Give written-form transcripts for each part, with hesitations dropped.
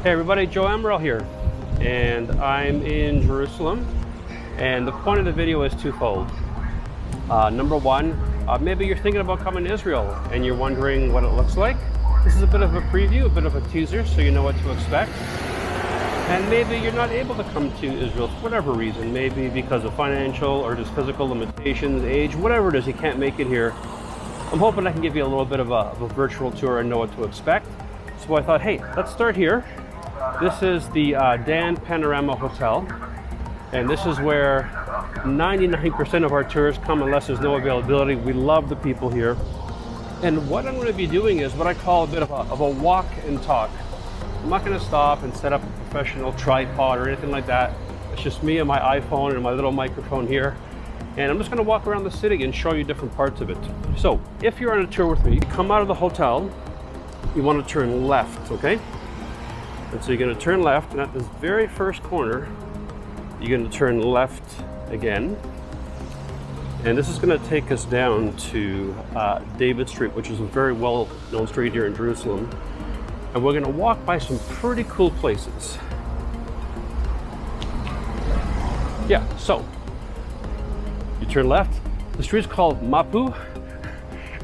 Hey everybody, Joe Amaral here, and I'm in Jerusalem, and the point of the video is twofold. Number one, maybe you're thinking about coming to Israel and you're wondering what it looks like. This is a bit of a preview, a bit of a teaser, so you know what to expect. And maybe you're not able to come to Israel for whatever reason, maybe because of financial or just physical limitations, age, whatever it is, you can't make it here. I'm hoping I can give you a little bit of a virtual tour and know what to expect. So I thought, hey, let's start here. This is the Dan Panorama Hotel, and this is where 99% of our tours come unless there's no availability. We love the people here. And what I'm going to be doing is what I call a bit of a walk and talk. I'm not going to stop and set up a professional tripod or anything like that. It's just me and my iPhone and my little microphone here. And I'm just going to walk around the city and show you different parts of it. So if you're on a tour with me, come out of the hotel, you want to turn left, okay? And so you're going to turn left, and at this very first corner, you're going to turn left again. And this is going to take us down to David Street, which is a very well-known street here in Jerusalem. And we're going to walk by some pretty cool places. Yeah, so you turn left. The street's called Mapu.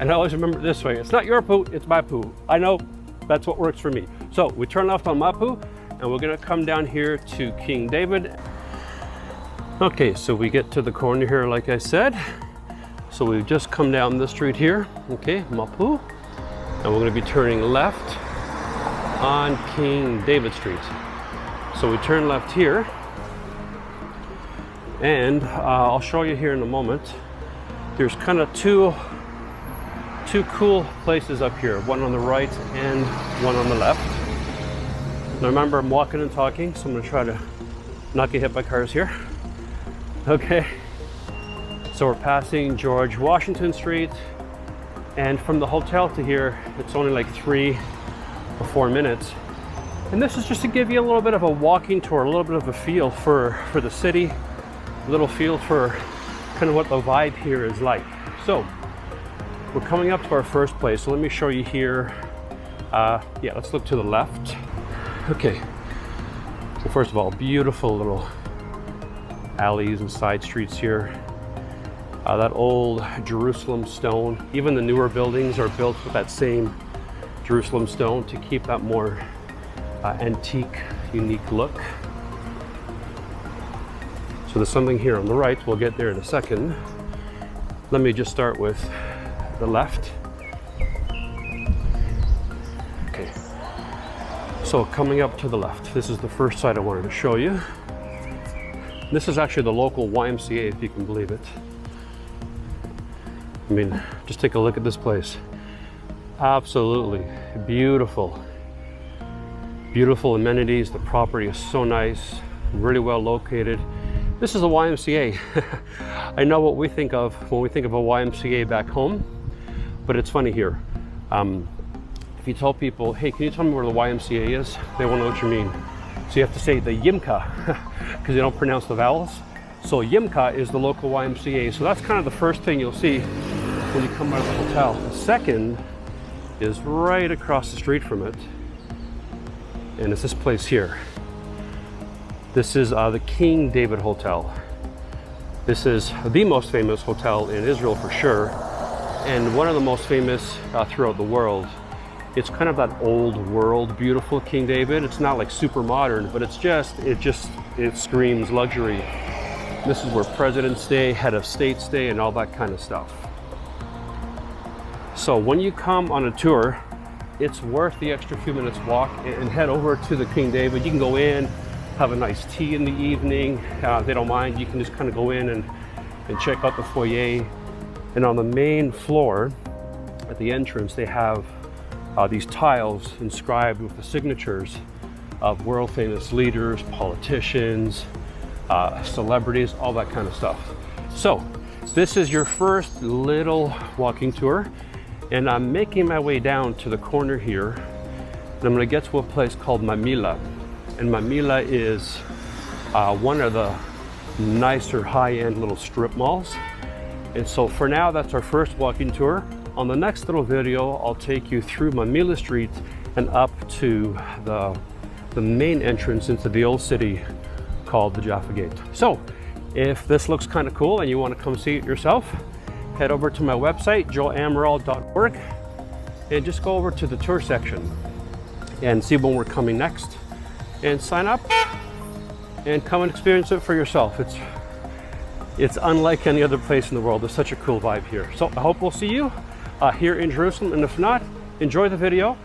And I always remember it this way. It's not your poo, it's my poo. I know, that's what works for me. So we turn left on Mapu, and we're gonna come down here to King David. Okay, so we get to the corner here, like I said. So we've just come down the street here, okay, Mapu. And we're gonna be turning left on King David Street. So we turn left here, and I'll show you here in a moment. There's kind of two cool places up here, one on the right and one on the left. Now remember, I'm walking and talking, so I'm going to try to not get hit by cars here. Okay, so we're passing George Washington Street, and from the hotel to here, it's only like 3 or 4 minutes. And this is just to give you a little bit of a walking tour, a little bit of a feel for the city, a little feel for kind of what the vibe here is like. So we're coming up to our first place, so let me show you here. Yeah, let's look to the left. Okay, so first of all, beautiful little alleys and side streets here. That old Jerusalem stone, even the newer buildings are built with that same Jerusalem stone to keep that more antique, unique look. So there's something here on the right, we'll get there in a second. Let me just start with the left. Okay, so coming up to the left, this is the first site I wanted to show you. This is actually the local YMCA, if you can believe it. I mean, just take a look at this place. Absolutely beautiful. Beautiful amenities. The property is so nice, really well located. This is a YMCA. I know what we think of when we think of a YMCA back home, but it's funny here. If you tell people, hey, can you tell me where the YMCA is? They won't know what you mean. So you have to say the YMCA, because they don't pronounce the vowels. So YMCA is the local YMCA. So that's kind of the first thing you'll see when you come out of the hotel. The second is right across the street from it, and it's this place here. This is the King David Hotel. This is the most famous hotel in Israel for sure, and one of the most famous throughout the world. It's kind of that old world, beautiful King David. It's not like super modern, but it screams luxury. This is where presidents stay, head of state stay, and all that kind of stuff. So when you come on a tour, it's worth the extra few minutes walk and head over to the King David. You can go in, have a nice tea in the evening. They don't mind. You can just kind of go in and check out the foyer. And on the main floor, at the entrance, they have these tiles inscribed with the signatures of world famous leaders, politicians, celebrities, all that kind of stuff. So this is your first little walking tour, and I'm making my way down to the corner here, and I'm going to get to a place called Mamila. And Mamila is one of the nicer high-end little strip malls. And so for now, that's our first walking tour. On the next little video, I'll take you through Mamila Street and up to the the main entrance into the old city called the Jaffa Gate. So if this looks kind of cool and you want to come see it yourself, head over to my website, joeamaral.org, and just go over to the tour section and see when we're coming next and sign up and come and experience it for yourself. It's unlike any other place in the world. There's such a cool vibe here. So I hope we'll see you here in Jerusalem, and if not, enjoy the video